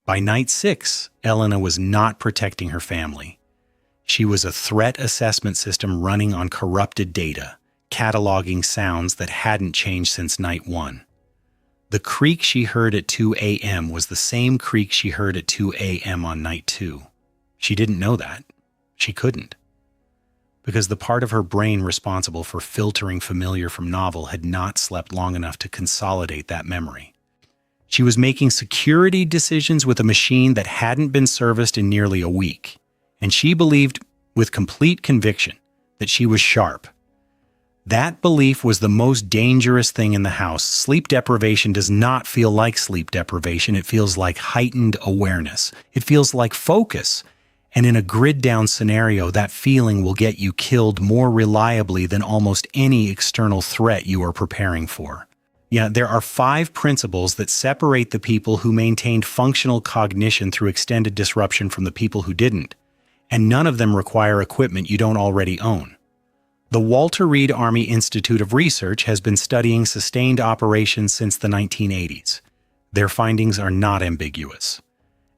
By night 6, Elena was not protecting her family. She was a threat assessment system running on corrupted data, cataloging sounds that hadn't changed since night 1. The creak she heard at 2 a.m. was the same creak she heard at 2 a.m. on night 2. She didn't know that. She couldn't. Because the part of her brain responsible for filtering familiar from novel had not slept long enough to consolidate that memory. She was making security decisions with a machine that hadn't been serviced in nearly a week, and she believed with complete conviction that she was sharp. That belief was the most dangerous thing in the house. Sleep deprivation does not feel like sleep deprivation. It feels like heightened awareness. It feels like focus. And in a grid-down scenario, that feeling will get you killed more reliably than almost any external threat you are preparing for. Yeah, there are 5 principles that separate the people who maintained functional cognition through extended disruption from the people who didn't, and none of them require equipment you don't already own. The Walter Reed Army Institute of Research has been studying sustained operations since the 1980s. Their findings are not ambiguous.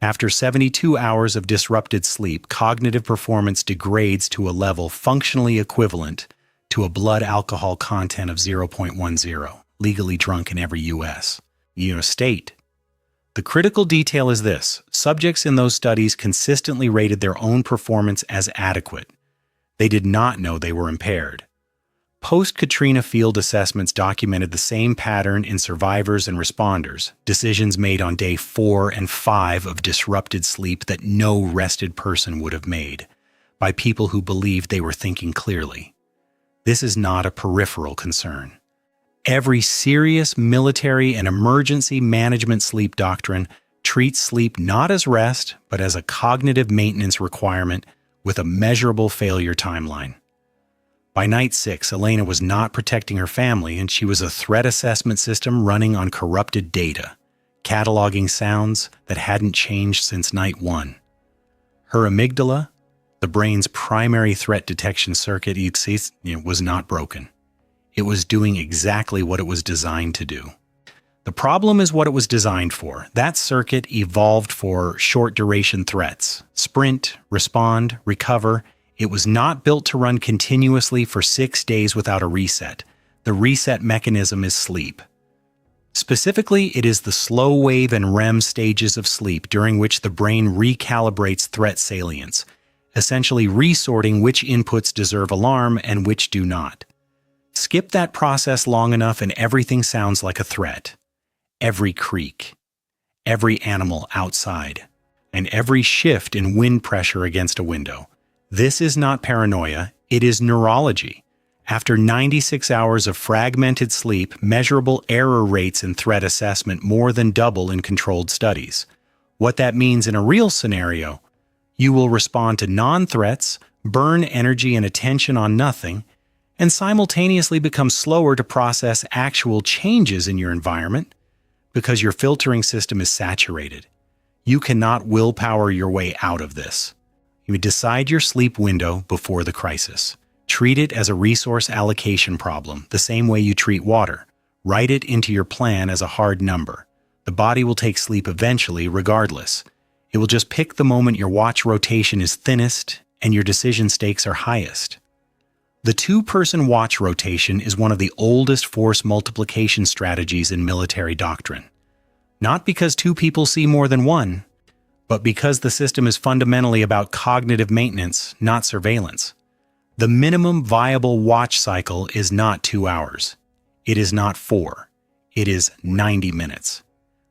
After 72 hours of disrupted sleep, cognitive performance degrades to a level functionally equivalent to a blood alcohol content of 0.10, legally drunk in every U.S. state. The critical detail is this: subjects in those studies consistently rated their own performance as adequate. They did not know they were impaired. Post-Katrina field assessments documented the same pattern in survivors and responders, decisions made on day 4 and 5 of disrupted sleep that no rested person would have made, by people who believed they were thinking clearly. This is not a peripheral concern. Every serious military and emergency management sleep doctrine treats sleep not as rest, but as a cognitive maintenance requirement with a measurable failure timeline. By night 6, Elena was not protecting her family, and she was a threat assessment system running on corrupted data, cataloging sounds that hadn't changed since night 1. Her amygdala, the brain's primary threat detection circuit, was not broken. It was doing exactly what it was designed to do. The problem is what it was designed for. That circuit evolved for short-duration threats: sprint, respond, recover. It was not built to run continuously for 6 days without a reset. The reset mechanism is sleep. Specifically, it is the slow wave and REM stages of sleep during which the brain recalibrates threat salience, essentially resorting which inputs deserve alarm and which do not. Skip that process long enough and everything sounds like a threat. Every creak, every animal outside, and every shift in wind pressure against a window. This is not paranoia, it is neurology. After 96 hours of fragmented sleep, measurable error rates in threat assessment more than double in controlled studies. What that means in a real scenario: you will respond to non-threats, burn energy and attention on nothing, and simultaneously become slower to process actual changes in your environment because your filtering system is saturated. You cannot willpower your way out of this. You decide your sleep window before the crisis. Treat it as a resource allocation problem, the same way you treat water. Write it into your plan as a hard number. The body will take sleep eventually, regardless. It will just pick the moment your watch rotation is thinnest and your decision stakes are highest. The 2-person watch rotation is one of the oldest force multiplication strategies in military doctrine. Not because 2 people see more than 1, but because the system is fundamentally about cognitive maintenance, not surveillance. The minimum viable watch cycle is not 2 hours. It is not 4. It is 90 minutes.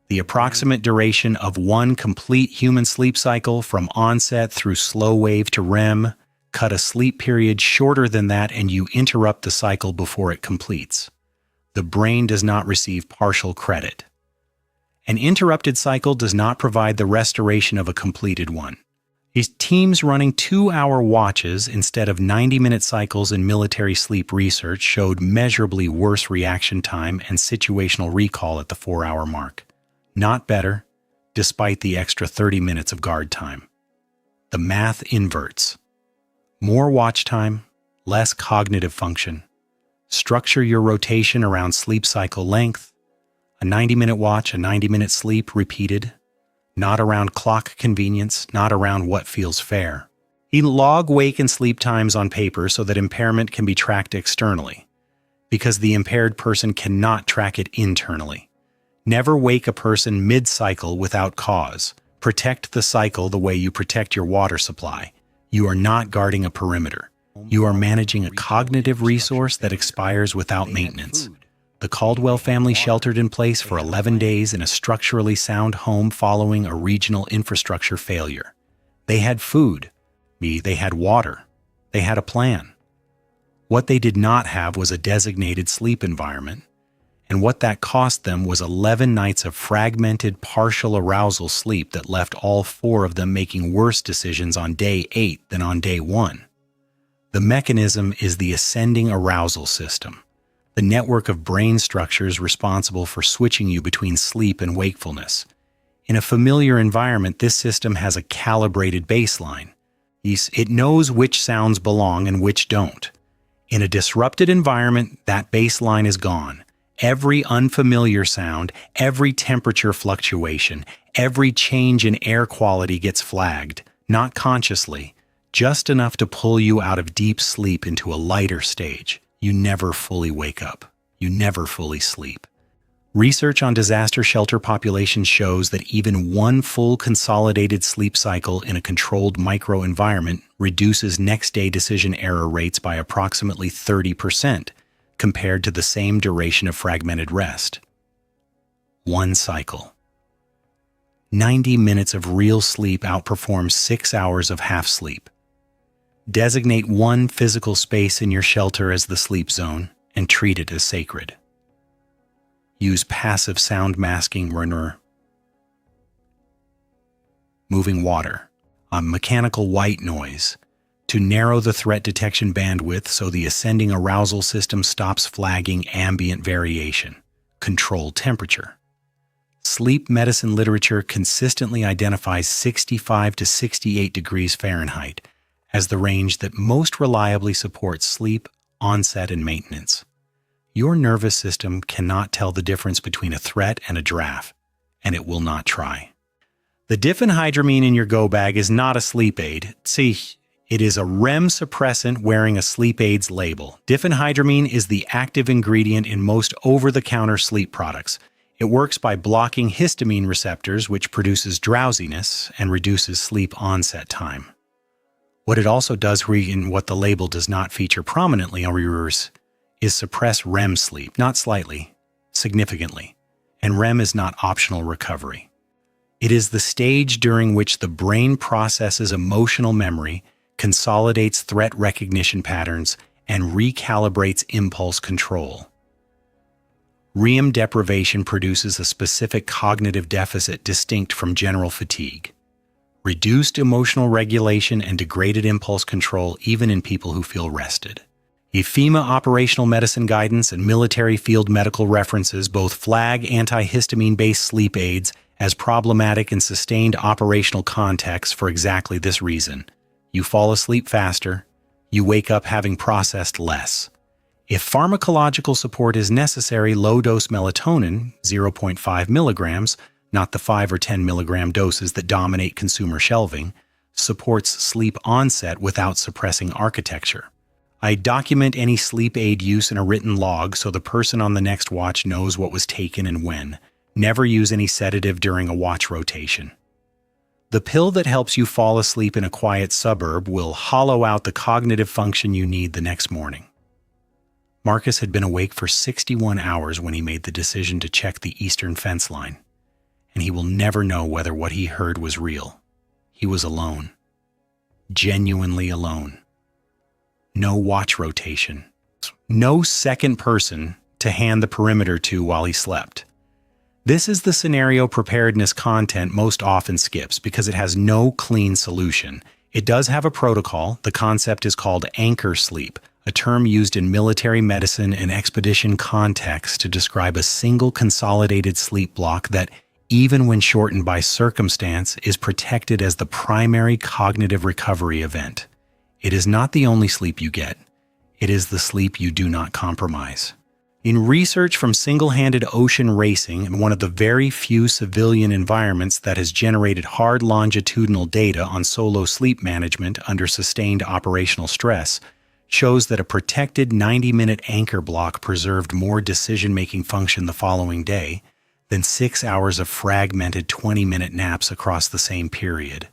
The approximate duration of one complete human sleep cycle from onset through slow wave to REM. Cut a sleep period shorter than that and you interrupt the cycle before it completes. The brain does not receive partial credit. An interrupted cycle does not provide the restoration of a completed one. These teams running 2-hour watches instead of 90-minute cycles in military sleep research showed measurably worse reaction time and situational recall at the 4-hour mark. Not better, despite the extra 30 minutes of guard time. The math inverts. More watch time, less cognitive function. Structure your rotation around sleep cycle length. A 90-minute watch, a 90-minute sleep repeated. not around clock convenience, not around what feels fair. Log wake and sleep times on paper so that impairment can be tracked externally, because the impaired person cannot track it internally. Never wake a person mid-cycle without cause. Protect the cycle the way you protect your water supply. You are not guarding a perimeter. You are managing a cognitive resource that expires without maintenance. The Caldwell family sheltered in place for 11 days in a structurally sound home following a regional infrastructure failure. They had food. They had water. They had a plan. What they did not have was a designated sleep environment, and what that cost them was 11 nights of fragmented, partial arousal sleep that left all 4 of them making worse decisions on day 8 than on day 1. The mechanism is the ascending arousal system, the network of brain structures responsible for switching you between sleep and wakefulness. In a familiar environment, this system has a calibrated baseline. It knows which sounds belong and which don't. In a disrupted environment, that baseline is gone. Every unfamiliar sound, every temperature fluctuation, every change in air quality gets flagged, not consciously, just enough to pull you out of deep sleep into a lighter stage. You never fully wake up. You never fully sleep. Research on disaster shelter populations shows that even one full consolidated sleep cycle in a controlled microenvironment reduces next-day decision error rates by approximately 30%, compared to the same duration of fragmented rest. One cycle. 90 minutes of real sleep outperforms 6 hours of half sleep. Designate one physical space in your shelter as the sleep zone and treat it as sacred. Use passive sound masking, moving water, mechanical white noise, to narrow the threat detection bandwidth so the ascending arousal system stops flagging ambient variation. Control temperature. Sleep medicine literature consistently identifies 65 to 68 degrees Fahrenheit as the range that most reliably supports sleep, onset, and maintenance. Your nervous system cannot tell the difference between a threat and a draft, and it will not try. The diphenhydramine in your go bag is not a sleep aid. It is a REM suppressant wearing a sleep aid's label. Diphenhydramine is the active ingredient in most over-the-counter sleep products. It works by blocking histamine receptors, which produces drowsiness and reduces sleep onset time. What it also does, and what the label does not feature prominently on reviewers, is suppress REM sleep, not slightly, significantly, and REM is not optional recovery. It is the stage during which the brain processes emotional memory, consolidates threat recognition patterns, and recalibrates impulse control. REM deprivation produces a specific cognitive deficit distinct from general fatigue. Reduced emotional regulation and degraded impulse control even in people who feel rested. FEMA operational medicine guidance and military field medical references both flag antihistamine-based sleep aids as problematic in sustained operational contexts for exactly this reason. You fall asleep faster, you wake up having processed less. If pharmacological support is necessary, low-dose melatonin, 0.5 milligrams, not the 5 or 10 milligram doses that dominate consumer shelving, supports sleep onset without suppressing architecture. I document any sleep aid use in a written log so the person on the next watch knows what was taken and when. Never use any sedative during a watch rotation. The pill that helps you fall asleep in a quiet suburb will hollow out the cognitive function you need the next morning. Marcus had been awake for 61 hours when he made the decision to check the eastern fence line, and he will never know whether what he heard was real. He was alone. Genuinely alone. No watch rotation. No second person to hand the perimeter to while he slept. This is the scenario preparedness content most often skips because it has no clean solution. It does have a protocol. The concept is called anchor sleep, a term used in military medicine and expedition contexts to describe a single consolidated sleep block that, even when shortened by circumstance, is protected as the primary cognitive recovery event. It is not the only sleep you get. It is the sleep you do not compromise. In research from single-handed ocean racing and one of the very few civilian environments that has generated hard longitudinal data on solo sleep management under sustained operational stress, shows that a protected 90-minute anchor block preserved more decision-making function the following day than 6 hours of fragmented 20-minute naps across the same period.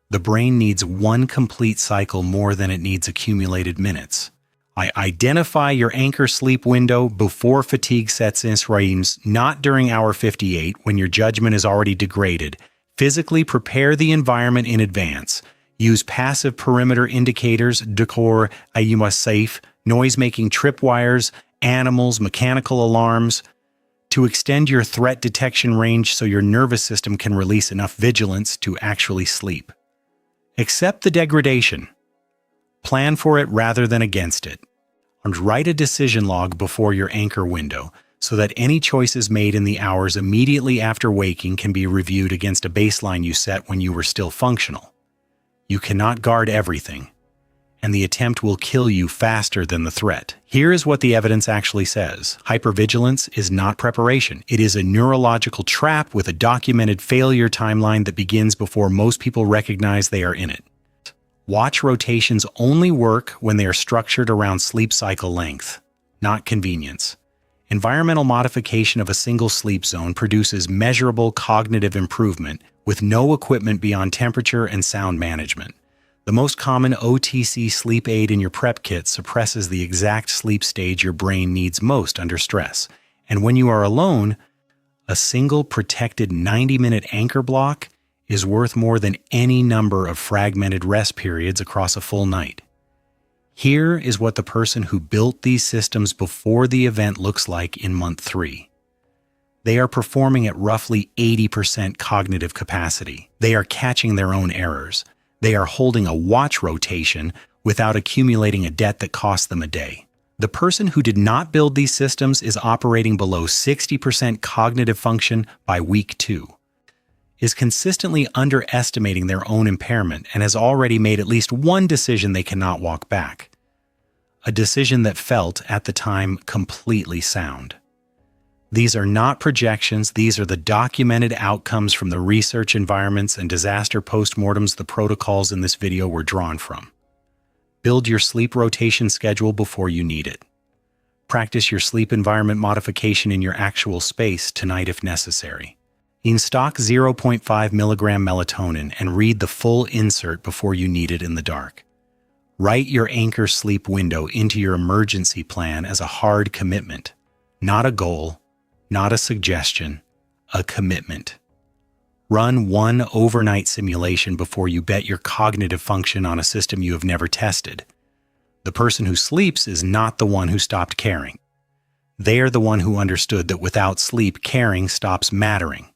The brain needs one complete cycle more than it needs accumulated minutes. Identify your anchor sleep window before fatigue sets in, not during hour 58 when your judgment is already degraded. Physically prepare the environment in advance. Use passive perimeter indicators, decor, safe, noise-making tripwires, animals, mechanical alarms, to extend your threat detection range so your nervous system can release enough vigilance to actually sleep. Accept the degradation. Plan for it rather than against it. And write a decision log before your anchor window so that any choices made in the hours immediately after waking can be reviewed against a baseline you set when you were still functional. You cannot guard everything, and the attempt will kill you faster than the threat. Here is what the evidence actually says. Hypervigilance is not preparation. It is a neurological trap with a documented failure timeline that begins before most people recognize they are in it. Watch rotations only work when they are structured around sleep cycle length, not convenience. Environmental modification of a single sleep zone produces measurable cognitive improvement with no equipment beyond temperature and sound management. The most common OTC sleep aid in your prep kit suppresses the exact sleep stage your brain needs most under stress. And when you are alone, a single protected 90-minute anchor block is worth more than any number of fragmented rest periods across a full night. Here is what the person who built these systems before the event looks like in month 3. They are performing at roughly 80% cognitive capacity. They are catching their own errors. They are holding a watch rotation without accumulating a debt that cost them a day. The person who did not build these systems is operating below 60% cognitive function by week 2. Is consistently underestimating their own impairment and has already made at least one decision they cannot walk back. A decision that felt, at the time, completely sound. These are not projections, these are the documented outcomes from the research environments and disaster postmortems the protocols in this video were drawn from. Build your sleep rotation schedule before you need it. Practice your sleep environment modification in your actual space tonight if necessary. Stock 0.5 milligram melatonin and read the full insert before you need it in the dark. Write your anchor sleep window into your emergency plan as a hard commitment, not a goal, not a suggestion, a commitment. Run one overnight simulation before you bet your cognitive function on a system you have never tested. The person who sleeps is not the one who stopped caring. They are the one who understood that without sleep, caring stops mattering.